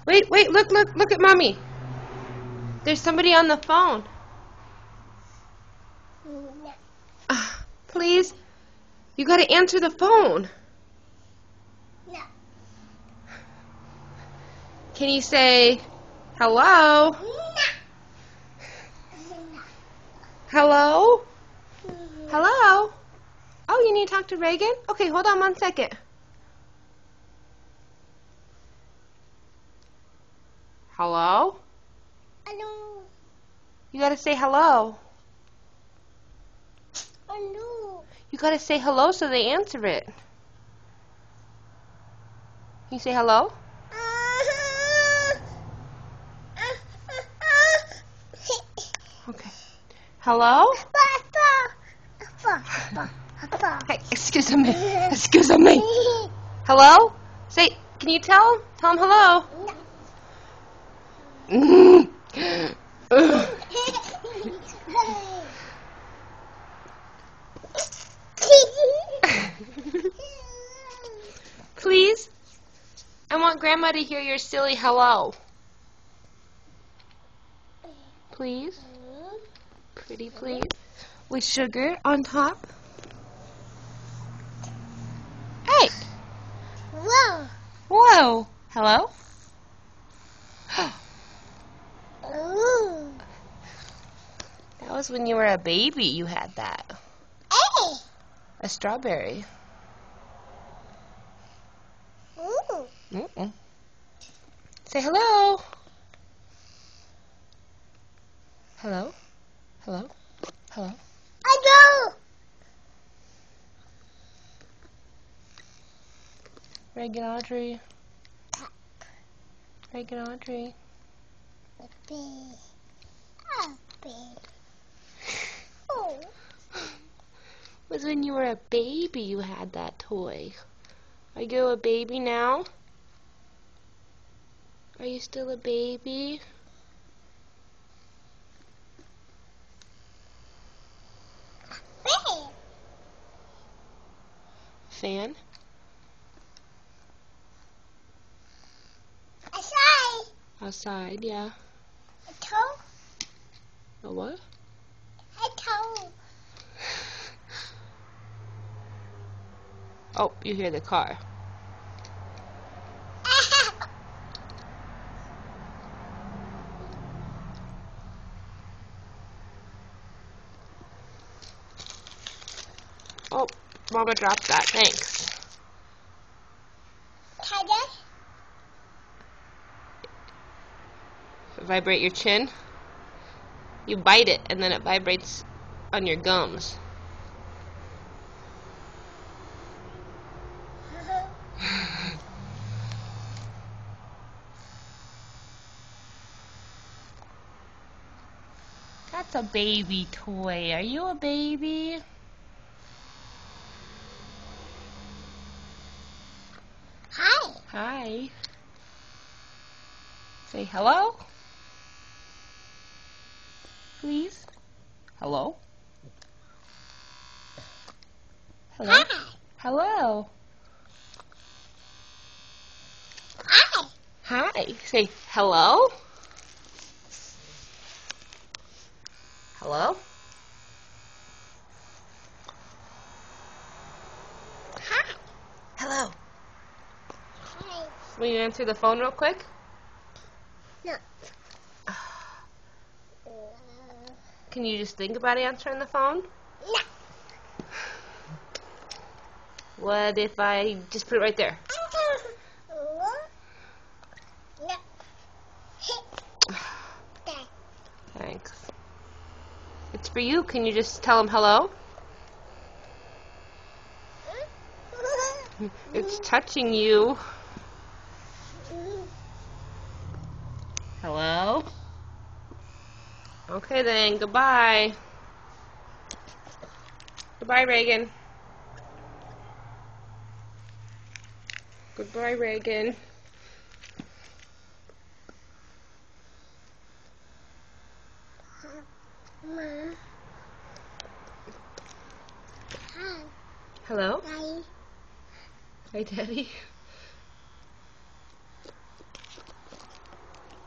Wait, look at Mommy. There's somebody on the phone. Please, you gotta answer the phone. No. Can you say hello? Hello? Hello? Oh, you need to talk to Reagan? Okay, hold on 1 second. Hello? Hello. You gotta say hello. Hello. You gotta say hello so they answer it. Can you say hello? Okay. Hello? Hey, excuse me. Excuse me. Hello? Say, can you tell him? Tell him hello. Please? I want Grandma to hear your silly hello. Please? Pretty please? With sugar on top? Hey! Whoa. Whoa! Hello? Ooh. That was when you were a baby you had that. Hey. A strawberry. Ooh. Mm-mm. Say hello. Hello? Hello? Hello? Hello. Reagan Audrey. Reagan Audrey. Oh. Was when you were a baby you had that toy. Are you a baby now? Are you still a baby? Fan? Outside, yeah. A what? Oh, you hear the car. Oh, Mama dropped that. Thanks. Vibrate your chin. You bite it, and then it vibrates on your gums. That's a baby toy. Are you a baby? Hi. Hi. Say hello. Please. Hello. Hello. Hi. Hello. Hi. Hi. Say hello. Hello. Hi. Hello. Hi. Will you answer the phone real quick? No. Can you just think about answering the phone? No. What if I just put it right there? No. Thanks. It's for you. Can you just tell him hello? It's touching you. Hello? Okay then, goodbye. Goodbye, Reagan. Goodbye, Reagan. Mom. Hi. Hello? Hi. Hi, Daddy.